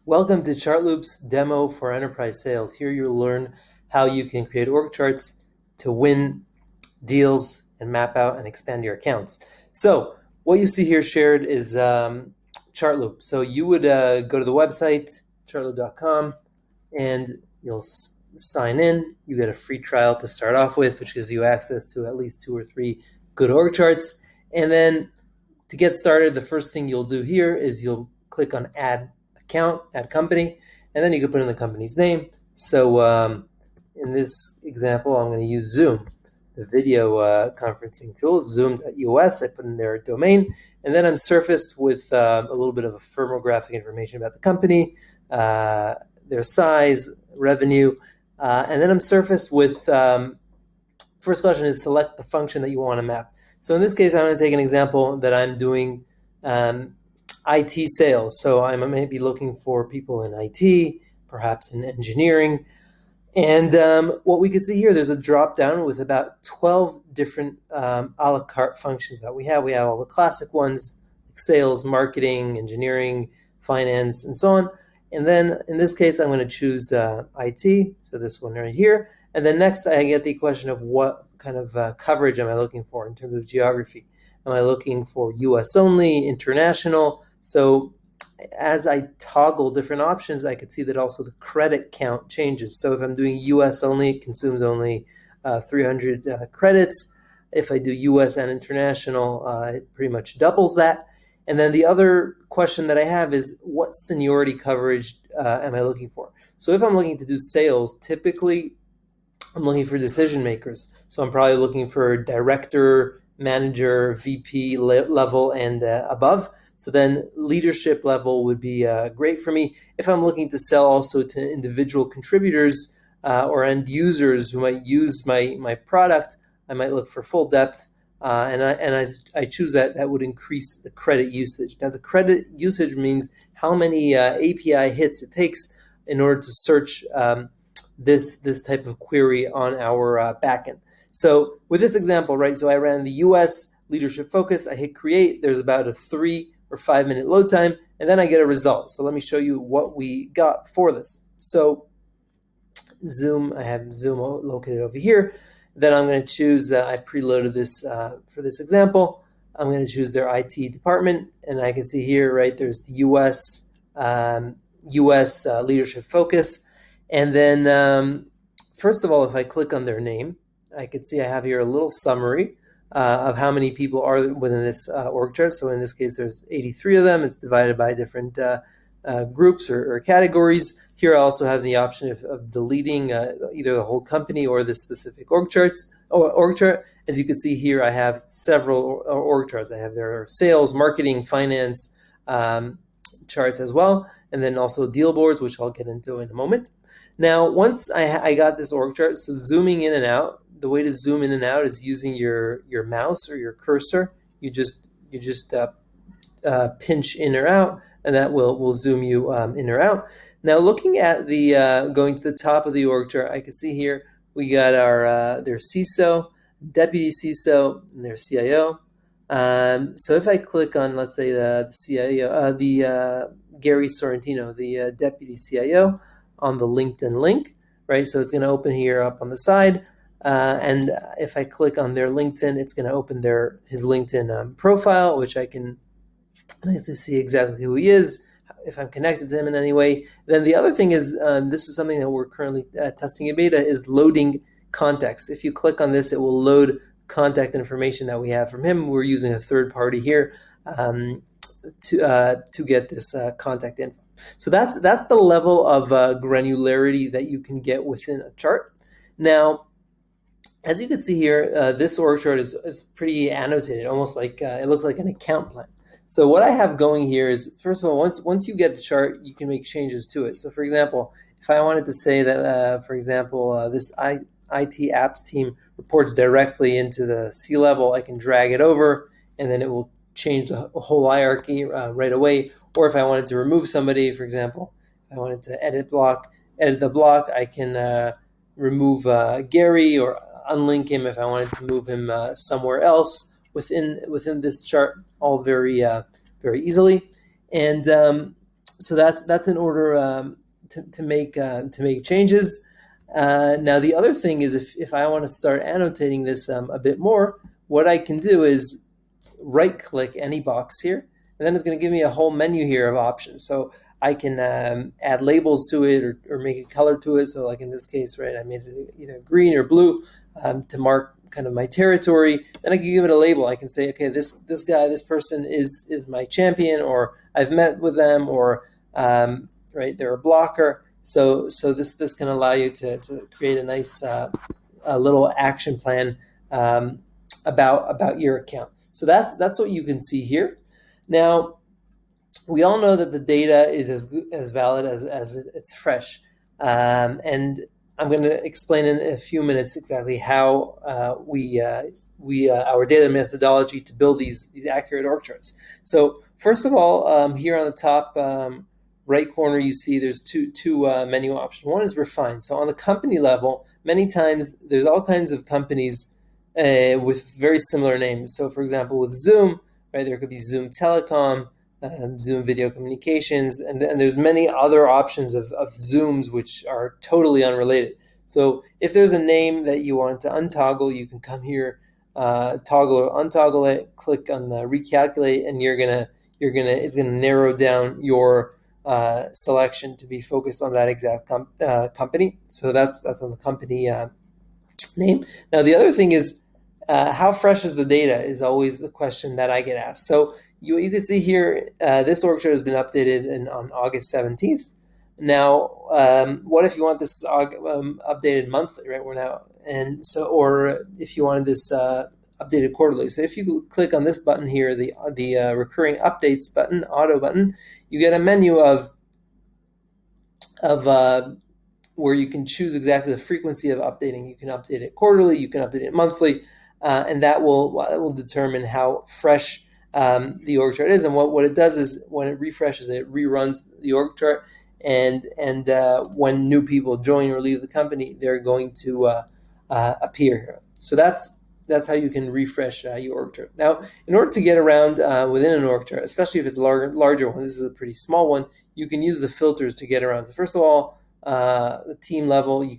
Welcome to Chartloop's demo for enterprise sales. Here you'll learn how you can create org charts to win deals and map out and expand your accounts. So what you see here shared is Chartloop. So you would go to the website, chartloop.com, and you'll sign in. You get a free trial to start off with, which gives you access to at least 2 or 3 good org charts. And then to get started, the first thing you'll do here is you'll click on Add Account, Add Company, and then you can put in the company's name. So in this example, I'm going to use Zoom, the video conferencing tool, zoom.us. I put in their domain, and then I'm surfaced with a little bit of a firmographic information about the company, their size, revenue, and then I'm surfaced with, first question is select the function that you want to map. So in this case, I'm going to take an example that I'm doing IT sales. So I may be looking for people in IT, perhaps in engineering. And what we could see here, there's a drop down with about 12 different a la carte functions that we have. We have all the classic ones, like sales, marketing, engineering, finance, and so on. And then in this case, I'm going to choose IT, so this one right here. And then next, I get the question of what kind of coverage am I looking for in terms of geography. Am I looking for US only, international? So as I toggle different options, I could see that also the credit count changes. So if I'm doing US only, it consumes only 300 credits. If I do US and international, it pretty much doubles that. And then the other question that I have is, what seniority coverage am I looking for? So if I'm looking to do sales, typically I'm looking for decision makers. So I'm probably looking for director, manager, VP level and above. So then leadership level would be great for me. If I'm looking to sell also to individual contributors or end users who might use my product, I might look for full depth. And I choose that would increase the credit usage. Now the credit usage means how many API hits it takes in order to search this type of query on our backend. So with this example, right, so I ran the US leadership focus, I hit create, there's about a 3 or 5 minute load time, and then I get a result. So let me show you what we got for this. So Zoom, I have Zoom located over here. Then I'm going to choose, I preloaded this for this example. I'm going to choose their IT department, and I can see here, right, there's the US leadership focus. And then first of all, if I click on their name, I can see I have here a little summary of how many people are within this org chart. So in this case, there's 83 of them. It's divided by different groups or categories. Here I also have the option of deleting either the whole company or the specific org chart. As you can see here, I have several org charts. I have their sales, marketing, finance charts as well, and then also deal boards, which I'll get into in a moment. Now, once I got this org chart, so zooming in and out, the way to zoom in and out is using your mouse or your cursor. You just pinch in or out, and that will zoom you in or out. Now, looking at the going to the top of the org chart, I can see here we got our their CISO, deputy CISO, and their CIO. So if I click on, let's say the CIO, Gary Sorrentino, the deputy CIO, on the LinkedIn link, right? So it's going to open here up on the side. And if I click on their LinkedIn, it's going to open his LinkedIn profile, which I can nicely see exactly who he is, if I'm connected to him in any way. Then the other thing is, this is something that we're currently testing in beta, is loading contacts. If you click on this, it will load contact information that we have from him. We're using a third party here to get this contact info. So that's the level of granularity that you can get within a chart. Now, as you can see here, this org chart is pretty annotated, almost like it looks like an account plan. So what I have going here is, first of all, once you get a chart, you can make changes to it. So for example, if I wanted to say that, for example, this IT apps team reports directly into the C-level, I can drag it over, and then it will change the whole hierarchy right away. Or if I wanted to remove somebody, for example, if I wanted to edit the block, I can remove Gary or unlink him if I wanted to move him somewhere else within this chart, all very easily. And So that's in order to make changes. Now the other thing is, if I want to start annotating this a bit more, what I can do is right click any box here, and then it's going to give me a whole menu here of options. So I can add labels to it, or make a color to it. So like in this case, right, I made it either green or blue to mark kind of my territory. Then I can give it a label. I can say, okay, this guy, this person is my champion, or I've met with them, or right, they're a blocker. So this can allow you to create a nice a little action plan about your account. So that's what you can see here. Now, we all know that the data is as valid as it's fresh, and I'm going to explain in a few minutes exactly how our data methodology to build these accurate org charts. So first of all, here on the top right corner, you see there's two menu options. One is refine. So on the company level, many times there's all kinds of companies with very similar names. So for example, with Zoom, right, there could be Zoom Telecom, Zoom Video Communications, and there's many other options of Zooms which are totally unrelated. So if there's a name that you want to untoggle, you can come here, toggle or untoggle it, click on the recalculate, and it's gonna narrow down your selection to be focused on that exact company. So that's on the company name. Now the other thing is, how fresh is the data is always the question that I get asked. So you can see here, this org chart has been updated on August 17th. Now, what if you want this updated monthly, right? We're now, and so, or if you wanted this updated quarterly. So if you click on this button here, the recurring updates button, auto button, you get a menu of where you can choose exactly the frequency of updating. You can update it quarterly, you can update it monthly, and that will determine how fresh the org chart is. And what it does is, when it refreshes, it reruns the org chart, and when new people join or leave the company, they're going to appear here. So that's how you can refresh your org chart. Now, in order to get around within an org chart, especially if it's a larger one, this is a pretty small one, you can use the filters to get around. So first of all, the team level, you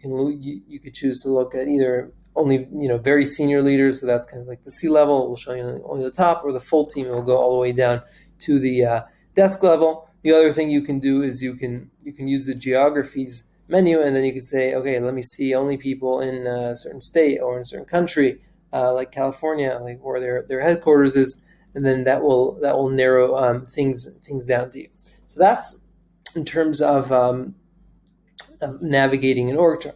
could choose to look at either only very senior leaders, so that's kind of like the C level. It will show you only the top, or the full team. It will go all the way down to the desk level. The other thing you can do is you can use the geographies menu, and then you can say, okay, let me see only people in a certain state or in a certain country, like California, like where their headquarters is, and then that will narrow things down to you. So that's in terms of navigating an org chart.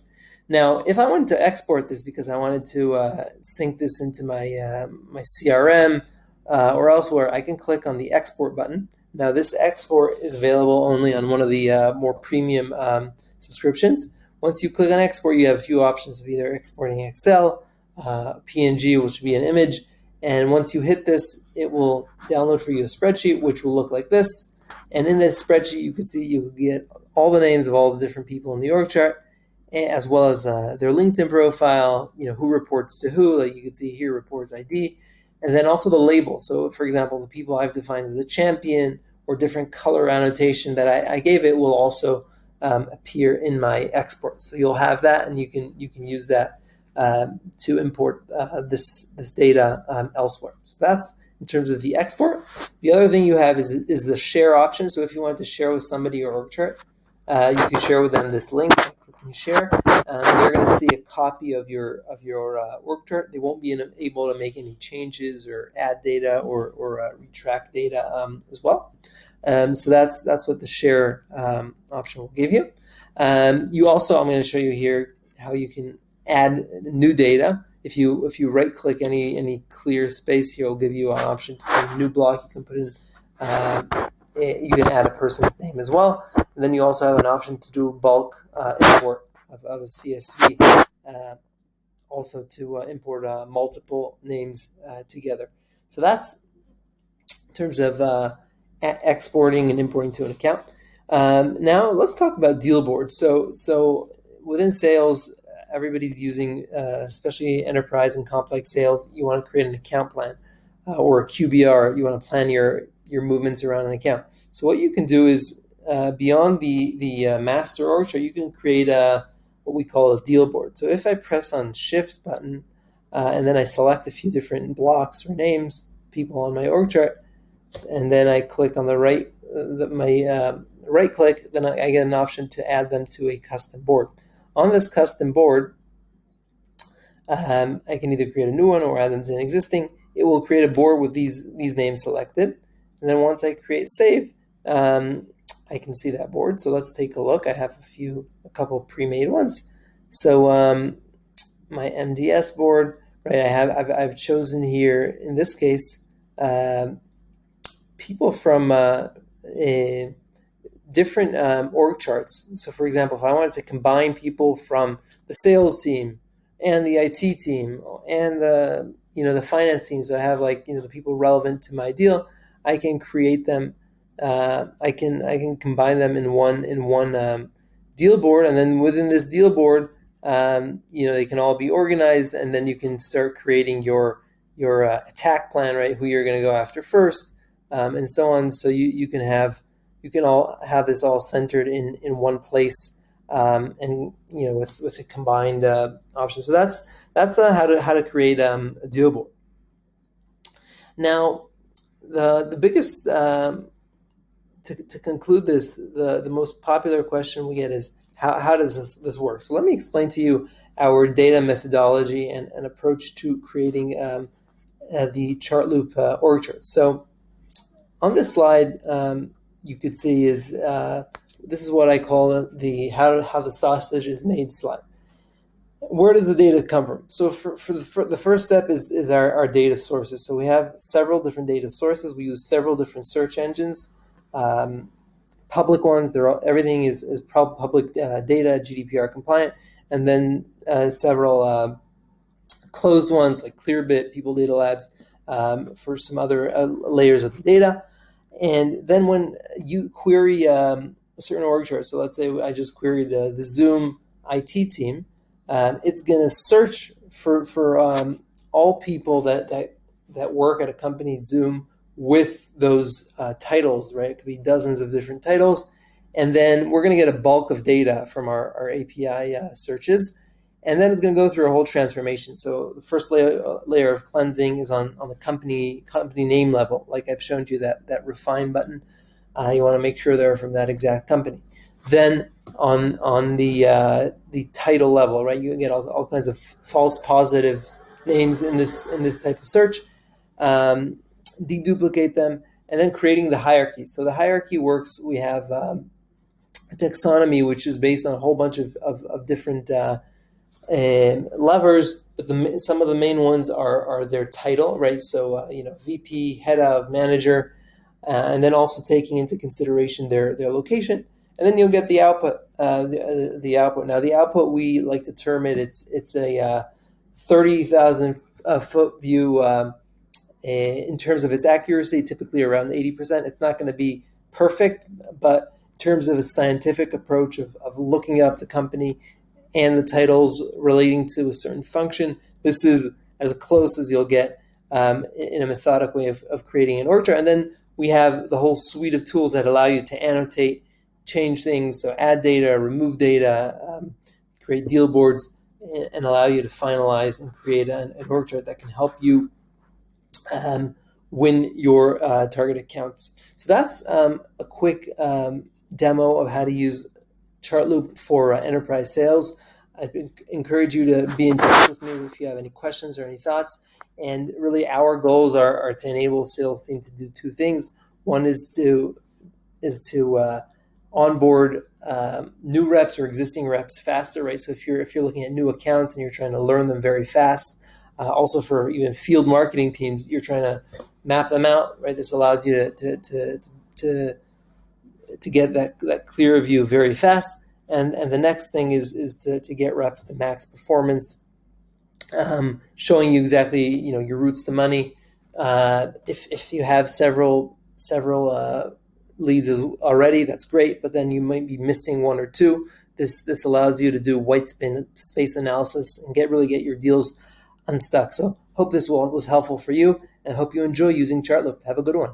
Now, if I wanted to export this because I wanted to sync this into my my CRM or elsewhere, I can click on the export button. Now, this export is available only on one of the more premium subscriptions. Once you click on export, you have a few options of either exporting Excel, PNG, which would be an image, and once you hit this, it will download for you a spreadsheet, which will look like this. And in this spreadsheet, you can see you get all the names of all the different people in the org chart, as well as their LinkedIn profile, who reports to who, like you can see here, reports ID, and then also the label. So for example, the people I've defined as a champion, or different color annotation that I gave it, will also appear in my export. So you'll have that, and you can use that to import this data elsewhere. So that's in terms of the export. The other thing you have is the share option. So if you want to share with somebody your org chart, you can share with them this link. Click and share. They're going to see a copy of your org chart. They won't be able to make any changes or add data or retract data as well. So that's what the share option will give you. You also, I'm going to show you here how you can add new data. If you right click any clear space here, it'll give you an option to put a new block. You can put in you can add a person's name as well. And then you also have an option to do bulk import of a CSV, also to import multiple names together. So that's in terms of exporting and importing to an account. Now let's talk about deal boards. So within sales, everybody's using, especially enterprise and complex sales, you want to create an account plan or a QBR. You want to plan your movements around an account. So what you can do is beyond the master org chart, you can create what we call a deal board. So if I press on Shift button and then I select a few different blocks or names, people on my org chart, and then I click on the right click, then I get an option to add them to a custom board. On this custom board, I can either create a new one or add them to an existing. It will create a board with these names selected, and then once I create save, I can see that board. So let's take a look. I have a couple pre-made ones. So my MDS board, right? I've chosen here in this case people from different org charts. So for example, if I wanted to combine people from the sales team and the IT team and the finance team, so I have the people relevant to my deal, I can create them. I can combine them in one deal board, and then within this deal board, they can all be organized, and then you can start creating your attack plan, right? Who you're going to go after first, and so on. So you can all have this all centered in one place, and with a combined option. So that's how to create a deal board. Now, the biggest to conclude this, the most popular question we get is how does this work? So let me explain to you our data methodology and approach to creating the Chartloop org chart. So on this slide, you could see is this is what I call the how the sausage is made slide. Where does the data come from? So for the first step is our data sources. So we have several different data sources. We use several different search engines, public ones. Everything is public data, GDPR compliant, and then several closed ones like Clearbit, People Data Labs, for some other layers of the data. And then when you query a certain org chart, so let's say I just queried the Zoom IT team, it's going to search for all people that work at a company Zoom with those titles, right? It could be dozens of different titles. And then we're going to get a bulk of data from our API searches. And then it's going to go through a whole transformation. So the first layer of cleansing is on the company name level, like I've shown you that refine button. You want to make sure they're from that exact company. Then on the title level, right, you get all kinds of false positive names in this type of search. Deduplicate them, and then creating the hierarchy. So the hierarchy works. We have a taxonomy, which is based on a whole bunch of different levers, but some of the main ones are their title, right? So VP, head of, manager, and then also taking into consideration their location, and then you'll get the output. The output. Now the output, we like to term it. It's a 30,000 foot view in terms of its accuracy, typically around 80%. It's not going to be perfect, but in terms of a scientific approach of looking up the company and the titles relating to a certain function, this is as close as you'll get in a methodic way of creating an org chart. And then we have the whole suite of tools that allow you to annotate, change things, so add data, remove data, create deal boards, and allow you to finalize and create an org chart that can help you win your target accounts. So that's a quick demo of how to use Chartloop for enterprise sales. I'd encourage you to be in touch with me if you have any questions or any thoughts. And really, our goals are to enable sales team to do two things. One is to onboard new reps or existing reps faster, right? So if you're looking at new accounts and you're trying to learn them very fast, also for even field marketing teams, you're trying to map them out, right? This allows you to get that clear view very fast. And the next thing is to get reps to max performance, showing you exactly your routes to money. If you have several leads already, that's great, but then you might be missing one or two. This allows you to do white space analysis and get your deals unstuck. So hope this was helpful for you, and hope you enjoy using Chartloop. Have a good one.